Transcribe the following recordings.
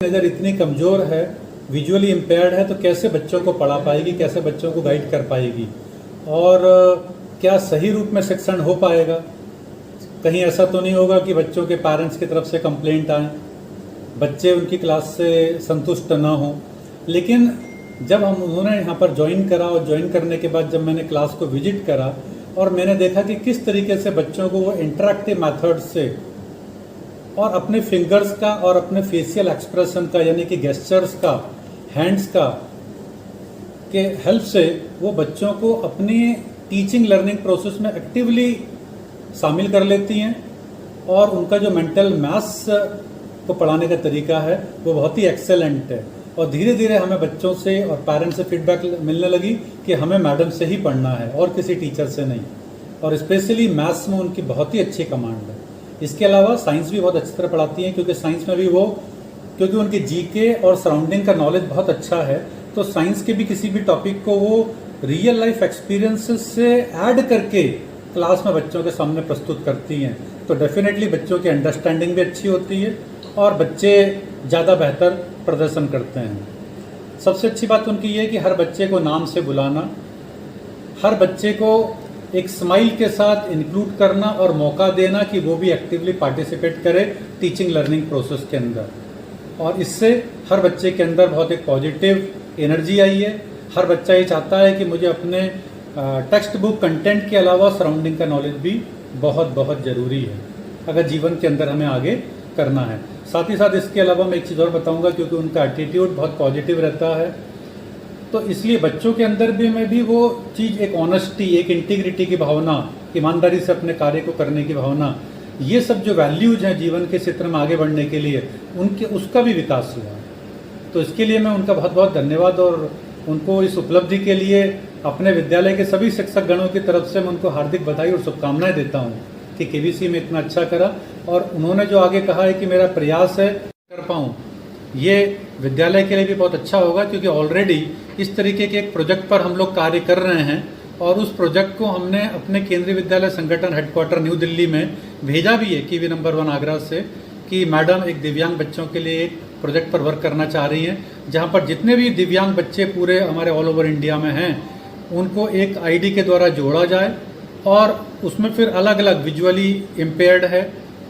नज़र इतनी कमज़ोर है, विजुअली इम्पेयर्ड है, तो कैसे बच्चों को पढ़ा पाएगी, कैसे बच्चों को गाइड कर पाएगी और क्या सही रूप में शिक्षण हो पाएगा। कहीं ऐसा तो नहीं होगा कि बच्चों के पेरेंट्स की तरफ से कंप्लेंट आए, बच्चे उनकी क्लास से संतुष्ट ना हों। लेकिन जब उन्होंने यहाँ पर ज्वाइन करा और ज्वाइन करने के बाद जब मैंने क्लास को विजिट करा और मैंने देखा कि किस तरीके से बच्चों को वो इंटरैक्टिव मेथड से और अपने फिंगर्स का और अपने फेशियल एक्सप्रेशन का यानी कि गेस्चर्स का, हैंड्स का के हेल्प से वो बच्चों को अपनी टीचिंग लर्निंग प्रोसेस में एक्टिवली शामिल कर लेती हैं और उनका जो मेंटल मैथ्स को पढ़ाने का तरीका है वो बहुत ही एक्सेलेंट है। और धीरे धीरे हमें बच्चों से और पेरेंट्स से फीडबैक मिलने लगी कि हमें मैडम से ही पढ़ना है और किसी टीचर से नहीं। और स्पेशली मैथ्स में उनकी बहुत ही अच्छी कमांड है। इसके अलावा साइंस भी बहुत अच्छी तरह पढ़ाती हैं, क्योंकि साइंस में भी क्योंकि उनकी जीके और सराउंडिंग का नॉलेज बहुत अच्छा है, तो साइंस के भी किसी भी टॉपिक को वो रियल लाइफ एक्सपीरियंसेस से ऐड करके क्लास में बच्चों के सामने प्रस्तुत करती हैं। तो डेफिनेटली बच्चों की अंडरस्टैंडिंग भी अच्छी होती है और बच्चे ज़्यादा बेहतर प्रदर्शन करते हैं। सबसे अच्छी बात उनकी ये है कि हर बच्चे को नाम से बुलाना, हर बच्चे को एक स्माइल के साथ इंक्लूड करना और मौका देना कि वो भी एक्टिवली पार्टिसिपेट करे टीचिंग लर्निंग प्रोसेस के अंदर। और इससे हर बच्चे के अंदर बहुत एक पॉजिटिव एनर्जी आई है। हर बच्चा ये चाहता है कि मुझे अपने टेक्स्ट बुक कंटेंट के अलावा सराउंडिंग का नॉलेज भी बहुत बहुत ज़रूरी है अगर जीवन के अंदर हमें आगे करना है। साथ ही साथ इसके अलावा मैं एक चीज़ और बताऊंगा, क्योंकि उनका एटीट्यूड बहुत पॉजिटिव रहता है, तो इसलिए बच्चों के अंदर भी वो चीज़, एक ऑनेस्टी, एक इंटीग्रिटी की भावना, ईमानदारी से अपने कार्य को करने की भावना, ये सब जो वैल्यूज हैं जीवन के क्षेत्र में आगे बढ़ने के लिए, उसका भी विकास हुआ। तो इसके लिए मैं उनका बहुत बहुत धन्यवाद और उनको इस उपलब्धि के लिए अपने विद्यालय के सभी शिक्षक गणों की तरफ से मैं उनको हार्दिक बधाई और शुभकामनाएं देता हूँ कि केवीसी में इतना अच्छा करा। और उन्होंने जो आगे कहा है कि मेरा प्रयास है कर पाऊँ, ये विद्यालय के लिए भी बहुत अच्छा होगा, क्योंकि ऑलरेडी इस तरीके के एक प्रोजेक्ट पर हम लोग कार्य कर रहे हैं और उस प्रोजेक्ट को हमने अपने केंद्रीय विद्यालय संगठन हेडक्वार्टर न्यू दिल्ली में भेजा भी है कीवी नंबर 1 आगरा से, कि मैडम एक दिव्यांग बच्चों के लिए एक प्रोजेक्ट पर वर्क करना चाह रही हैं, जहां पर जितने भी दिव्यांग बच्चे पूरे हमारे ऑल ओवर इंडिया में हैं उनको एक आईडी के द्वारा जोड़ा जाए और उसमें फिर अलग अलग विजुअली इम्पेयर्ड है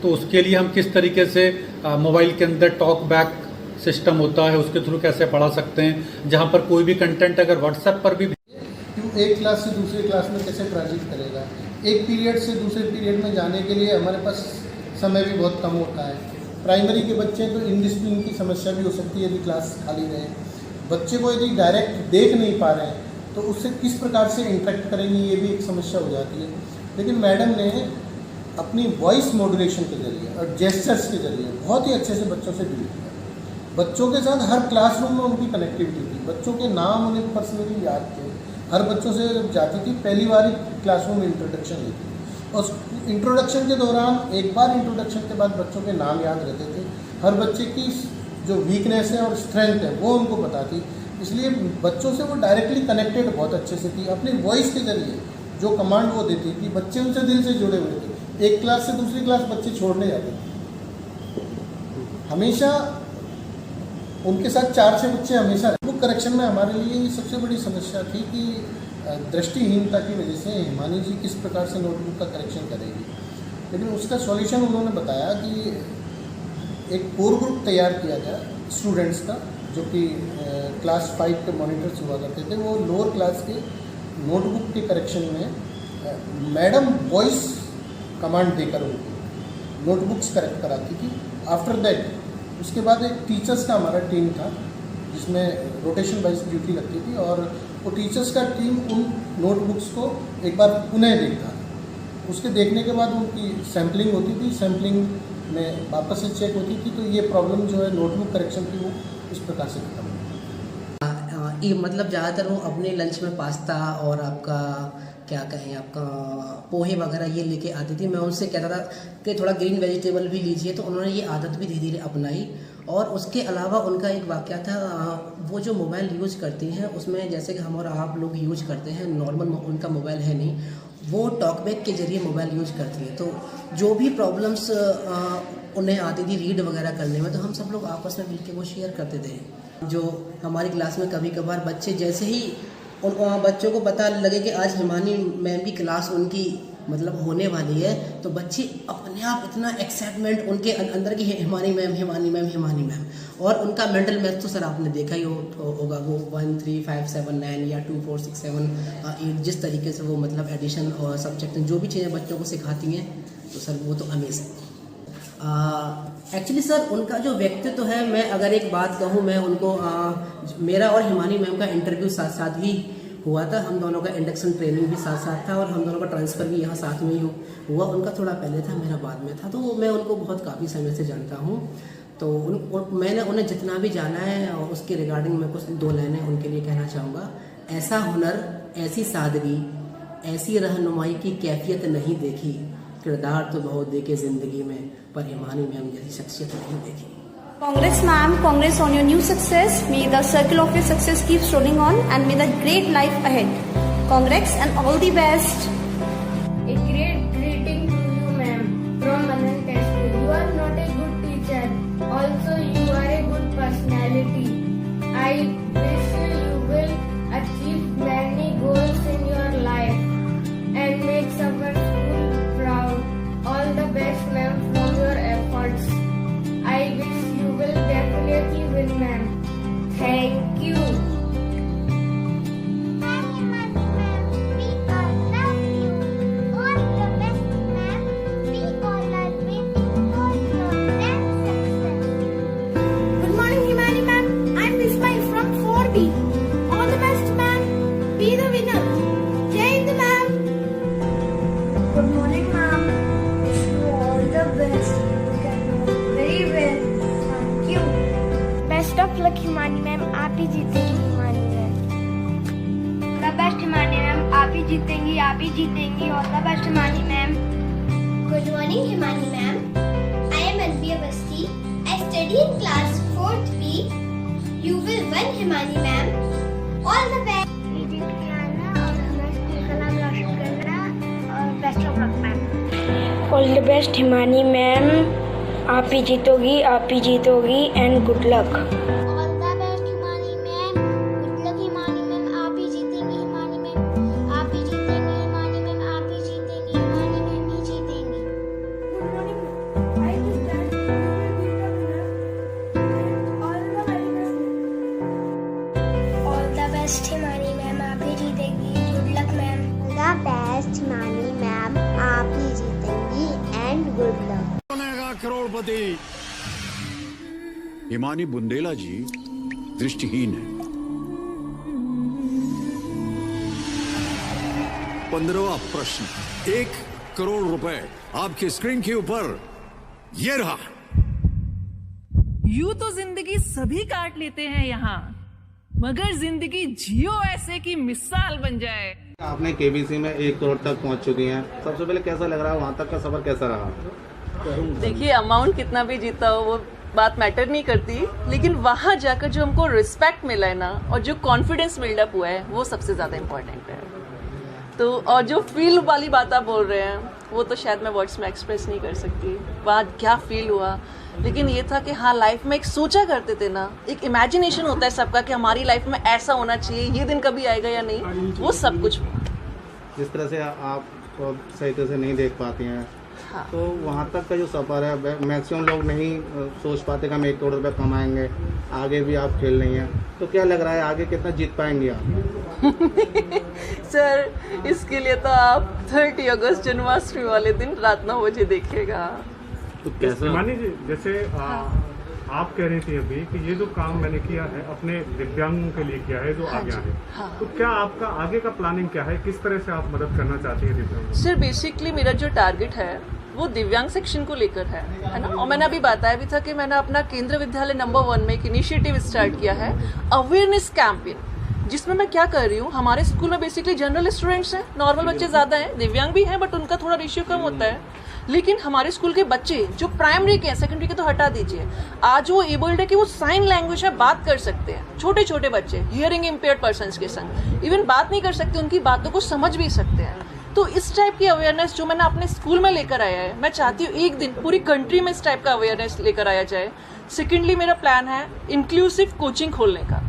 तो उसके लिए हम किस तरीके से मोबाइल के अंदर टॉक बैक सिस्टम होता है उसके थ्रू कैसे पढ़ा सकते हैं, जहां पर कोई भी कंटेंट अगर व्हाट्सएप पर भी एक क्लास से दूसरे क्लास में कैसे ट्रांजिट करेगा, एक पीरियड से दूसरे पीरियड में जाने के लिए हमारे पास समय भी बहुत कम होता है। प्राइमरी के बच्चे तो इंडिसिप्लिन की समस्या भी हो सकती है यदि क्लास खाली रहे। बच्चे को यदि डायरेक्ट देख नहीं पा रहे हैं तो उससे किस प्रकार से इंटरेक्ट करेंगे, ये भी एक समस्या हो जाती है। लेकिन मैडम ने अपनी वॉइस मॉड्यूलेशन के जरिए और जेस्चर्स के जरिए बहुत ही अच्छे से बच्चों से डील किया। बच्चों के साथ हर क्लासरूम में उनकी कनेक्टिविटी थी, बच्चों के नाम उन्हें पर्सनली याद थे। हर बच्चों से जब जाती थी पहली बार ही क्लासरूम में इंट्रोडक्शन लेती और इंट्रोडक्शन के दौरान एक बार इंट्रोडक्शन के बाद बच्चों के नाम याद रहते थे। हर बच्चे की जो वीकनेस है और स्ट्रेंथ है वो उनको बताती, इसलिए बच्चों से वो डायरेक्टली कनेक्टेड बहुत अच्छे से थी। अपनी वॉइस के जरिए जो कमांड वो देती थी बच्चे उनसे दिल से जुड़े हुए थे। एक क्लास से दूसरी क्लास बच्चे छोड़ने जाते थे, हमेशा उनके साथ 4-6 बच्चे हमेशा। बुक करेक्शन में हमारे लिए सबसे बड़ी समस्या थी कि दृष्टिहीनता की वजह से हिमानी जी किस प्रकार से नोटबुक का करेक्शन करेगी, लेकिन उसका सॉल्यूशन उन्होंने बताया कि एक कोर ग्रुप तैयार किया गया स्टूडेंट्स का, जो कि क्लास 5 के मॉनिटर्स हुआ करते थे। वो लोअर क्लास के नोटबुक के करेक्शन में मैडम वॉइस कमांड देकर उनको नोटबुक्स करेक्ट कराती थी। आफ्टर दैट उसके बाद एक टीचर्स का हमारा टीम था जिसमें रोटेशन वाइज ड्यूटी लगती थी और वो टीचर्स का टीम उन नोटबुक्स को एक बार पुनः देखता था। उसके देखने के बाद उनकी सैम्पलिंग होती थी, सैम्पलिंग में वापस से चेक होती थी, तो ये प्रॉब्लम जो है नोटबुक करेक्शन की वो इस प्रकार से खत्म हुई। ये मतलब ज़्यादातर वो अपने लंच में पास्ता और आपका क्या कहें आपका पोहे वगैरह ये लेके आती थी। मैं उनसे कहता था कि थोड़ा ग्रीन वेजिटेबल भी लीजिए, तो उन्होंने ये आदत भी धीरे धीरे अपनाई। और उसके अलावा उनका एक वाक़या था, वो जो मोबाइल यूज़ करती हैं उसमें जैसे कि हम और आप लोग यूज करते हैं नॉर्मल, उनका मोबाइल है नहीं, वो टॉकबैक के जरिए मोबाइल यूज करती हैं। तो जो भी प्रॉब्लम्स उन्हें आती थी रीड वगैरह करने में, तो हम सब लोग आपस में मिलकर वो शेयर करते थे। जो हमारी क्लास में कभी कभार बच्चे जैसे ही उन बच्चों को पता लगे कि आज हिमानी मैम की क्लास उनकी मतलब होने वाली है, तो बच्चे अपने आप इतना एक्साइटमेंट उनके अंदर की Himani ma'am Himani ma'am Himani ma'am. और उनका मेंटल मैथ तो सर आपने देखा ही होगा, वो 1 3 5 7 9 या 2 4 6 7 8 जिस तरीके से वो मतलब एडिशन और सब्जेक्ट जो भी चीज़ें बच्चों को सिखाती हैं, तो सर वो तो अमेजिंग। एक्चुअली सर उनका जो व्यक्तित्व है, मैं अगर एक बात कहूँ, मैं उनको मेरा और हिमानी मैम का इंटरव्यू साथ साथ ही हुआ था। हम दोनों का इंडक्शन ट्रेनिंग भी साथ साथ था और हम दोनों का ट्रांसफ़र भी यहाँ साथ में ही हुआ। उनका थोड़ा पहले था, मेरा बाद में था। तो मैं उनको बहुत काफ़ी समय से जानता हूँ। तो मैंने उन्हें जितना भी जाना है और उसके रिगार्डिंग मैं कुछ 2 लाइनें उनके लिए कहना चाहूँगा। ऐसा हुनर, ऐसी सादगी, ऐसी रहनुमाई की कैफियत नहीं देखी, किरदार तो बहुत देखे ज़िंदगी में, पर हिमानी मैम जैसी शख्सियत नहीं देखी। Congrats ma'am, congrats on your new success. May the circle of your success keeps rolling on and may the great life ahead. Congrats and all the best. A great greeting to you ma'am from Manan Teslu. You are not a good teacher. Also you are a good personality. I wish you will achieve many goals in your life and make our school proud. All the best ma'am from your efforts. I wish you will definitely win ma'am. Thank you. Good morning Himani ma'am. I'm Vismay from 4B. All the best ma'am. Be the winner. Jai Hind ma'am. Good morning ma'am. Wish you all the best. You can do very well. Thank you. Best of luck Himani ma'am. आप ही जीतेंगी Himani ma'am. The best Himani ma'am. आप ही जीतेंगी, आप ही जीतेंगी. All the best Himani ma'am. Good morning, Himani ma'am. I am Anvi Avasti. I study in class 4th B. You will win, Himani ma'am. All the best. Best of luck ma'am. All the best Himani ma'am. आप ही जीतोगी, आप ही जीतोगी and good luck. All the best, Himani ma'am. Good luck, Himani ma'am. आप ही जीतेंगी, Himani ma'am. आप ही जीतेंगी, Himani ma'am. आप ही जीतेंगी, Himani ma'am he जीतेंगी. Good morning. I wish that you will be the winner. All the very best. All the best, Himani ma'am. आप ही जीतेंगी. Good luck, ma'am. All the best, Himani ma'am. आप ही जीतेंगी and good luck. बनेगा करोड़पति। हिमानी बुंदेला जी दृष्टिहीन है। 15वां प्रश्न, 1 करोड़ रुपए आपकी screen के ऊपर ये रहा। यूं तो जिंदगी सभी काट लेते हैं यहाँ, मगर जिंदगी जियो ऐसे की मिसाल बन जाए। आपने केबीसी में 1 करोड़ तक पहुंच चुकी हैं। सबसे पहले कैसा लग रहा है, वहां तक का सफर कैसा रहा? देखिए, अमाउंट कितना भी जीता हो वो बात मैटर नहीं करती, लेकिन वहाँ जाकर जो हमको रिस्पेक्ट मिला है ना, और जो कॉन्फिडेंस बिल्डअप हुआ है, वो सबसे ज़्यादा इम्पोर्टेंट है। तो और जो फील वाली बात आप बोल रहे हैं, वो तो शायद मैं वर्ड्स में एक्सप्रेस नहीं कर सकती वहाँ क्या फील हुआ। लेकिन ये था कि हाँ, लाइफ में एक सोचा करते थे ना, एक इमेजिनेशन होता है सबका कि हमारी लाइफ में ऐसा होना चाहिए, ये दिन कभी आएगा या नहीं, वो सब कुछ। जिस तरह से आप सही तरह से नहीं देख पाती हैं, हाँ। तो वहाँ तक का जो सफ़र है, मैक्सिमम लोग नहीं सोच पाते कि हम 1 करोड़ रुपये कमाएंगे। आगे भी आप खेल रही हैं, तो क्या लग रहा है आगे कितना जीत पाएंगे आप? सर, इसके लिए तो आप 30 अगस्त जन्माष्टमी वाले दिन रात 9 बजे देखिएगा। तो कैसे मानी जी, जैसे आप कह रही थी अभी कि ये जो काम मैंने किया है अपने दिव्यांगों के लिए किया है जो आगे आए, तो क्या आपका आगे का प्लानिंग क्या है, किस तरह से आप मदद करना चाहती हैं दिव्यांगों? सर, बेसिकली मेरा जो टारगेट है वो दिव्यांग सेक्शन को लेकर है ना। और मैंने अभी बताया भी था कि मैंने अपना केंद्र विद्यालय नंबर 1 में एक इनिशिएटिव स्टार्ट किया है, अवेयरनेस कैंपेन, जिसमें मैं क्या कर रही हूँ, हमारे स्कूल में बेसिकली जनरल स्टूडेंट्स हैं, नॉर्मल बच्चे ज़्यादा हैं, दिव्यांग भी हैं, बट उनका थोड़ा रेशियो कम होता है। लेकिन हमारे स्कूल के बच्चे जो प्राइमरी के हैं, सेकेंडरी के तो हटा दीजिए, आज वो एबल्ड है कि वो साइन लैंग्वेज में बात कर सकते हैं। छोटे छोटे बच्चे हियरिंग इम्पेयर्ड पर्सन्स के संग इवन बात नहीं कर सकते, उनकी बातों को समझ भी सकते हैं। तो इस टाइप की अवेयरनेस जो मैंने अपने स्कूल में लेकर आया है, मैं चाहती हूँ एक दिन पूरी कंट्री में इस टाइप का अवेयरनेस लेकर आया जाए। सेकेंडली मेरा प्लान है इंक्लूसिव कोचिंग खोलने का।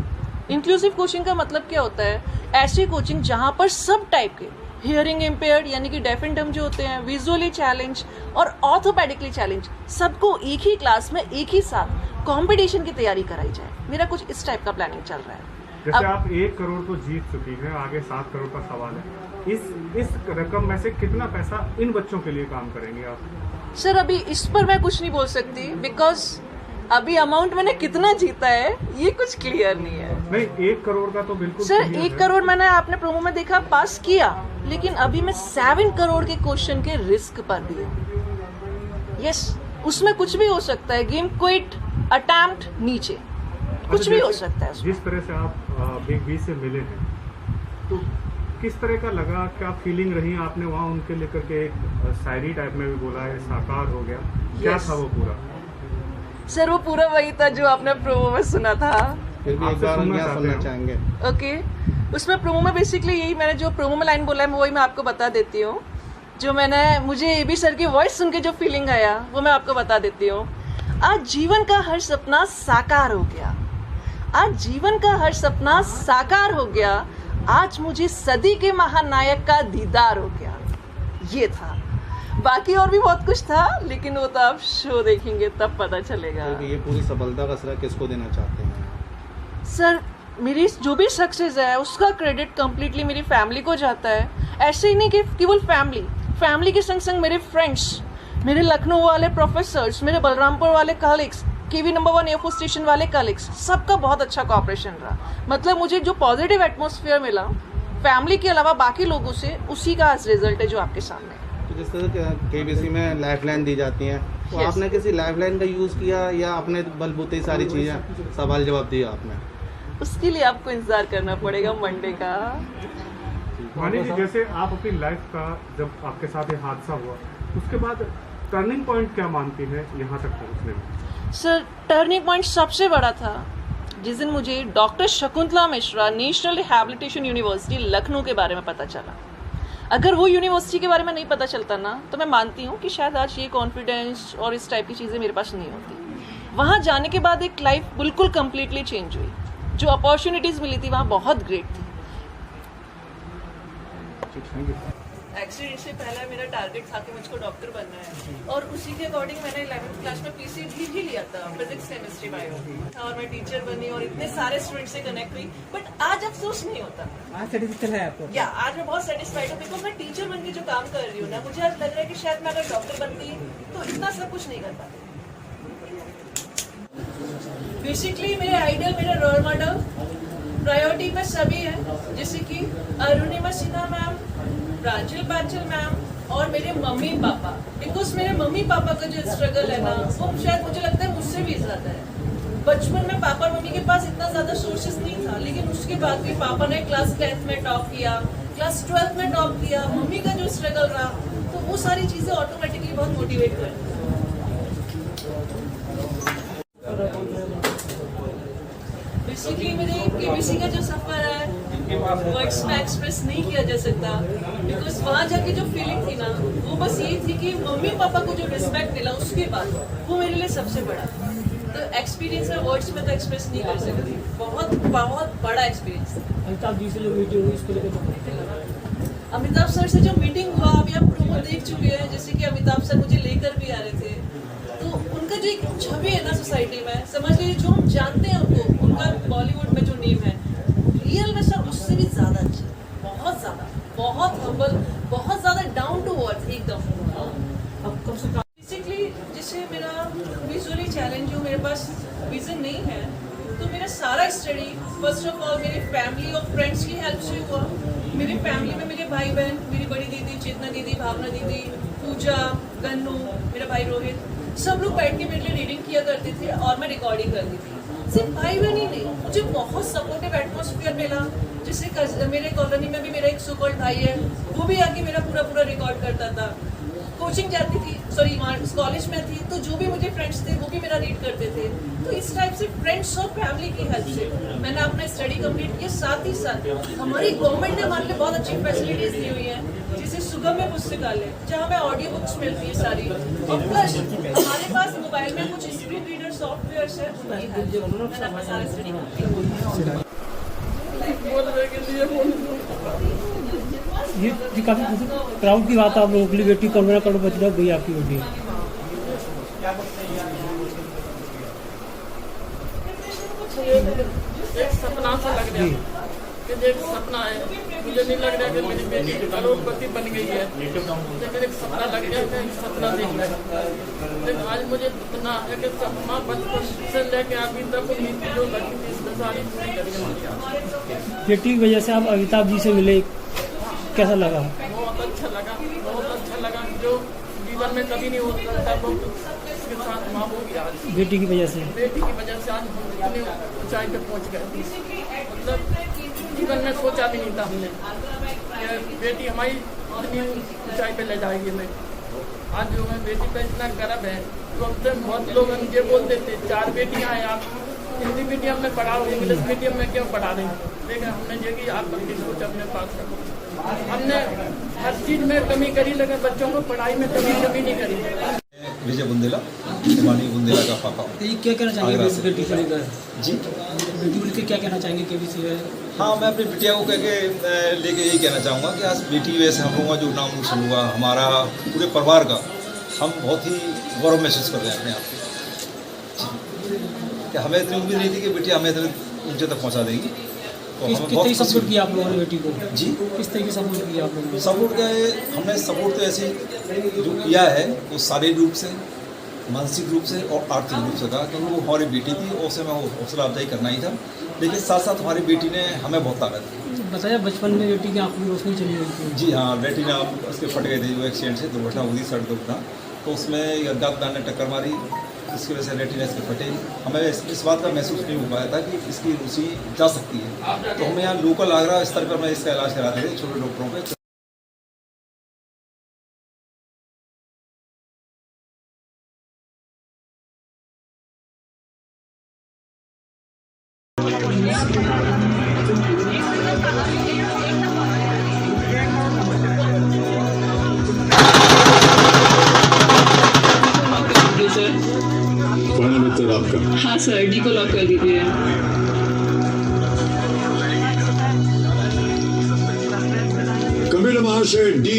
इंक्लूसिव कोचिंग का मतलब क्या होता है? ऐसी कोचिंग जहाँ पर सब टाइप के हियरिंग इम्पेयर्ड यानी कि डेफ एंड डम जो होते हैं, विजुअली चैलेंज और ऑर्थोपेडिकली चैलेंज, सबको एक ही क्लास में एक ही साथ कंपटीशन की तैयारी कराई जाए। मेरा कुछ इस टाइप का प्लानिंग चल रहा है। जैसे आप 1 करोड़ तो जीत चुकी हैं, आगे 7 करोड़ का सवाल है। इस रकम में से कितना पैसा इन बच्चों के लिए काम करेंगे आप? सर अभी इस पर मैं कुछ नहीं बोल सकती, बिकॉज अभी अमाउंट मैंने कितना जीता है ये कुछ क्लियर नहीं है। नहीं, 1 करोड़ का तो बिल्कुल सर 1 करोड़ मैंने आपने प्रोमो में देखा पास किया, लेकिन अभी मैं 7 करोड़ के क्वेश्चन के रिस्क पर भी हूँ। यस, उसमें कुछ भी हो सकता है। गेम क्विट, अटेम्प्ट, नीचे कुछ भी हो सकता है। जिस तरह से आप बिग बी से मिले हैं, तो किस तरह का लगा? क्या फीलिंग रही? आपने वहाँ उनके लेकर के एक शायरी टाइप में भी बोला है, साकार हो गया, क्या था वो पूरा? सर वो पूरा वही था जो आपने प्रोमो में सुना था। फिर भी एक बार सुनना चाहेंगे। ओके, उसमें प्रोमो में बेसिकली यही मैंने जो प्रोमो में लाइन बोला है वही मैं आपको बता देती हूँ। जो मुझे एबी सर की वॉइस सुन के जो फीलिंग आया वो मैं आपको बता देती हूँ। आज जीवन का हर सपना साकार हो गया, आज जीवन का हर सपना साकार हो गया, आज मुझे सदी के महानायक का दीदार हो गया। ये था, बाकी और भी बहुत कुछ था, लेकिन वो तो आप शो देखेंगे तब पता चलेगा। ये पूरी सफलता का श्रेय किसको देना चाहते हैं? सर मेरी जो भी सक्सेस है उसका क्रेडिट कंप्लीटली मेरी फैमिली को जाता है। ऐसे ही नहीं कि केवल फैमिली के संग संग मेरे फ्रेंड्स, मेरे लखनऊ वाले प्रोफेसर्स, मेरे बलरामपुर वाले कलीग्स, केवी नंबर 1 एयरफोर्स स्टेशन वाले कलीग्स, सबका बहुत अच्छा कोऑपरेशन रहा। मतलब मुझे जो पॉजिटिव एटमॉस्फेयर मिला फैमिली के अलावा बाकी लोगों से, उसी का आज रिजल्ट है जो आपके सामने है। तो जिस तरह केबीसी में लाइफलाइन दी जाती हैं, तो आपने किसी लाइफलाइन का यूज़ किया या अपने बलबूते ही सारी चीज़ें सवाल जवाब दिया आपने? उसके लिए आपको इंतजार करना पड़ेगा मंडे का। मानी जी, जैसे आप अपनी लाइफ का जब आपके साथ ये हादसा हुआ, उसके बाद टर्निंग पॉइंट क्या मानती है यहाँ तक पहुँचने में? सर टर्निंग पॉइंट सबसे बड़ा था जिस दिन मुझे doctor Shakuntala Mishra national rehabilitation university Lucknow के बारे में पता चला। अगर वो यूनिवर्सिटी के बारे में नहीं पता चलता ना, तो मैं मानती हूँ कि शायद आज ये कॉन्फिडेंस और इस टाइप की चीज़ें मेरे पास नहीं होती। वहाँ जाने के बाद एक लाइफ बिल्कुल कम्प्लीटली चेंज हुई। जो अपॉर्चुनिटीज़ मिली थी वहाँ बहुत ग्रेट थी। एक्चुअली इससे पहले मेरा टारगेट था कि मुझको डॉक्टर बनना है, और उसी के अकॉर्डिंग मैंने 11th क्लास में पीसीबी भी लिया था, फिजिक्स केमिस्ट्री बायो, और मैं टीचर बनी और इतने सारे स्टूडेंट से कनेक्ट हुई। बट आज अफसोस नहीं होता। आज सेटिस्फाइड है आपको? या आज मैं बहुत सेटिस्फाइड हूँ, बिकॉज मैं टीचर बन के जो काम कर रही हूँ ना, मुझे आज लग रहा है कि शायद मैं अगर डॉक्टर बनती तो इतना सब कुछ नहीं कर पाती। बेसिकली मेरे आइडियल, मेरे रोल मॉडल प्रायोरिटी में सभी है, जैसे कि अरुणिमा सिन्हा मैम, प्रांजल पांचल मैम और मेरे मम्मी पापा। बिकॉज मेरे मम्मी पापा का जो स्ट्रगल है ना, वो शायद मुझे लगता है मुझसे भी ज़्यादा है। बचपन में पापा और मम्मी के पास इतना ज़्यादा सोर्सेस नहीं था, लेकिन उसके बाद भी पापा ने क्लास 10th में टॉप किया, क्लास 12th में टॉप किया। मम्मी का जो स्ट्रगल रहा, तो वो सारी चीज़ें ऑटोमेटिकली बहुत मोटिवेट करती हैं। बेसिकली मेरे केबीसी का जो सफर है वर्ड्स में एक्सप्रेस नहीं किया जा सकता, बिकॉज वहाँ जाके जो फीलिंग थी ना, वो बस ये थी कि मम्मी पापा को जो रिस्पेक्ट मिला उसके बाद वो मेरे लिए सबसे बड़ा। तो एक्सपीरियंस है वर्ड्स में तो एक्सप्रेस नहीं कर सकती। बहुत बहुत बड़ा एक्सपीरियंस। अमिताभ जी से जो वीडियो हुई इसको लेकर, अमिताभ सर से जो मीटिंग हुआ, अभी आप प्रोमो देख चुके हैं, जैसे कि अमिताभ सर मुझे लेकर भी आ रहे थे, तो उनका जो एक छवि है ना सोसाइटी में, समझ लीजिए जो हम जानते हैं उनको, उनका बॉलीवुड में जो नेम है, रियल में सर उससे भी ज़्यादा अच्छी, बहुत ज़्यादा, बहुत हम्बल, बहुत ज़्यादा डाउन टू अर्थ एकदम। बेसिकली जैसे मेरा विजुअली चैलेंज हो, मेरे पास विजन नहीं है, तो मेरा सारा स्टडी फर्स्ट ऑफ ऑल मेरी फैमिली और फ्रेंड्स की हेल्प से हुआ। मेरी फैमिली में मेरे भाई बहन, मेरी बड़ी दीदी चेतना दीदी, भावना दीदी, पूजा, गन्नू, मेरा भाई रोहित, सब लोग बैठ के मेरे लिए रीडिंग किया करते थे और मैं रिकॉर्डिंग करती थी। सिर्फ भाई बहन ही नहीं, मुझे बहुत सपोर्टिव एटमॉस्फेयर मिला। जैसे मेरे कॉलोनी में भी मेरा एक सो कॉल्ड भाई है, वो भी आके मेरा पूरा रिकॉर्ड करता था। कोचिंग जाती थी, सॉरी कॉलेज में थी, तो जो भी मुझे फ्रेंड्स थे वो भी मेरा रीड करते थे। तो इस टाइप से फ्रेंड्स और फैमिली की हेल्प से मैंने अपना स्टडी कंप्लीट किया। साथ ही साथ हमारी गवर्नमेंट ने हमारे लिए बहुत अच्छी फैसिलिटीज़ दी हुई है, जैसे सुगम्य पुस्तकालय जहाँ में ऑडियो बुक्स मिलती है सारी, और प्लस हमारे पास मोबाइल में कुछ स्क्रीन रीडर सॉफ्टवेयर है, मैं अपना सारा स्टडी करती हूँ। ये काफी प्राउड की बात है आप लोगों के लिए, बेटी करोड़ों करोड़पति तक गई आपकी बेटी। एक सपना सा लग रहा है कि एक सपना है, मुझे नहीं लग रहा कि मेरी बेटी करोड़पति बन गई है, लेकिन एक सपना लग गया कि सपना देखना है। लेकिन आज मुझे इतना है कि सपना बचपन से लेके अभी तक उम्मीद जो लगी थी इसमें सारी पूरी करी। बेटी की वजह से आप अमिताभ जी से मिले, कैसा लगा? बहुत अच्छा लगा, बहुत अच्छा लगा। जो जीवन में कभी नहीं हो सकता वो इसके साथ माँ हो गया। बेटी की वजह से, बेटी की वजह से आज हम इतनी ऊंचाई पे पहुँच गए। मतलब जीवन में सोचा भी नहीं था हमने कि बेटी हमारी इतनी ऊंचाई पे ले जाएगी। हमें आज जो है बेटी पे इतना गर्व है। तो हमसे बहुत लोग मुझे बोलते थे 4 बेटियां हैं, आप हिंदी मीडियम में पढ़ाओ, इंग्लिश मीडियम में क्यों पढ़ा रहे हैं? लेकिन हमने ये कि आप अपनी सोच अपने पास रखो। हमने हर चीज़ में कमी करी, लेकिन बच्चों को पढ़ाई में कभी नहीं करी। विजय बुंदेला, हिमानी बुंदेला का पापा। क्या कहना चाहेंगे बेटी को लेकर? जी, बेटी को लेकर क्या कहना चाहेंगे केबीसी है? हाँ, मैं अपनी बिटिया को लेके यही कहना चाहूँगा कि आज बेटी की वजह से हम लोगों का जो नाम रोशन हुआ, हमारा पूरे परिवार का, हम बहुत ही गौरव महसूस कर रहे हैं अपने आप को। कि हमें इतनी उम्मीद नहीं थी कि बेटी हमें इतने ऊंचे तक पहुँचा देगी। तो किस तरीके से सपोर्ट किया आप लोगों ने बेटी को? जी, किस तरीके से सपोर्ट किया आप लोगों ने? सपोर्ट क्या है, हमने सपोर्ट तो ऐसे जो किया है वो शारीरिक रूप से, मानसिक रूप से और आर्थिक रूप से कहा, क्योंकि वो हमारी बेटी थी और उसे मैं हौसला अफजाई करना ही था। लेकिन साथ साथ हमारी बेटी ने हमें बहुत ताकत दी। बताया बचपन में बेटी की आंखों की रोशनी चली गई थी। जी हाँ, बेटी ने उसके फट गए थे, जो एक्सीडेंट से दुर्घटना हुई थी, सड़क दुर्घटना, तो उसमें अज्ञात ने टक्कर मारी, इसकी वजह से रेटिना इसके फटे। हमें इस बात का महसूस नहीं हो पाया था कि इसकी रुचि जा सकती है। तो हमें यहाँ लोकल आगरा स्तर पर मैं इसका इलाज कराते थे छोटे डॉक्टरों पे। आपका? हाँ सर, डी को लॉक कर दीजिए। कमिल महाशय डी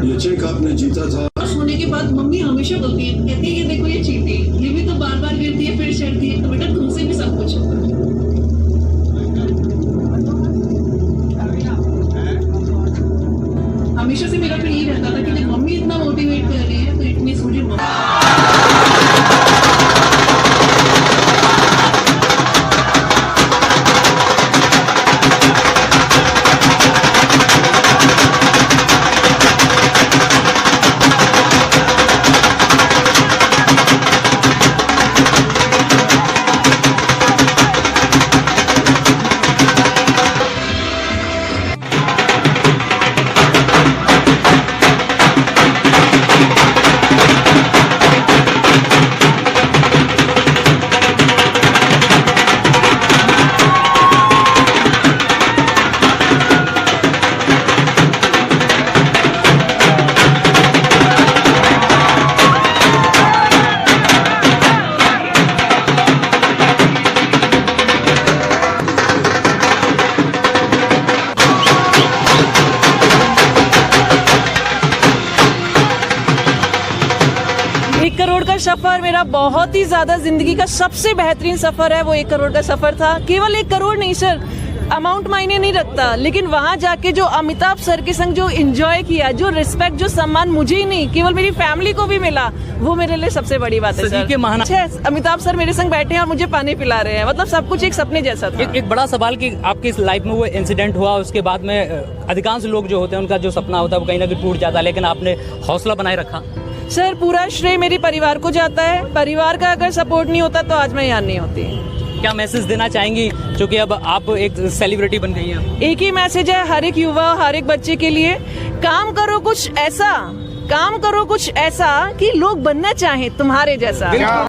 ये चेक आपने जीता था। होने के बाद मम्मी हमेशा बोलती है, कहती है ये देखो ये चीटी, ये भी तो बार बार गिरती है फिर चढ़ती है, तो बेटा तुमसे भी सब कुछ होगा। हमेशा से मेरा फिर ये रहता था कि जब मम्मी इतना मोटिवेट कर रही है तो इट मींस मुझे सफर मेरा बहुत ही ज्यादा जिंदगी का सबसे बेहतरीन सफर है। वो 1 करोड़ का सफर था। केवल 1 करोड़ नहीं सर, अमाउंट मायने नहीं रखता, लेकिन वहाँ जाके जो अमिताभ सर के संग जो एंजॉय किया, जो रिस्पेक्ट, जो सम्मान मुझे ही नहीं केवल मेरी फैमिली को भी मिला, वो मेरे लिए सबसे बड़ी बात है सर। अमिताभ सर मेरे संग बैठे हैं और मुझे पानी पिला रहे हैं, मतलब सब कुछ एक सपने जैसा था। एक बड़ा सवाल कि आपकी इस लाइफ में वो इंसिडेंट हुआ, उसके बाद में अधिकांश लोग जो होते हैं उनका जो सपना होता है वो कहीं ना कहीं टूट जाता है, लेकिन आपने हौसला बनाए रखा। सर पूरा श्रेय मेरे परिवार को जाता है। परिवार का अगर सपोर्ट नहीं होता तो आज मैं यहाँ नहीं होती। क्या मैसेज देना चाहेंगी, क्योंकि अब आप एक सेलिब्रिटी बन गई हैं? एक ही मैसेज है हर एक युवा, हर एक बच्चे के लिए, काम करो कुछ ऐसा कि लोग बनना चाहें तुम्हारे जैसा।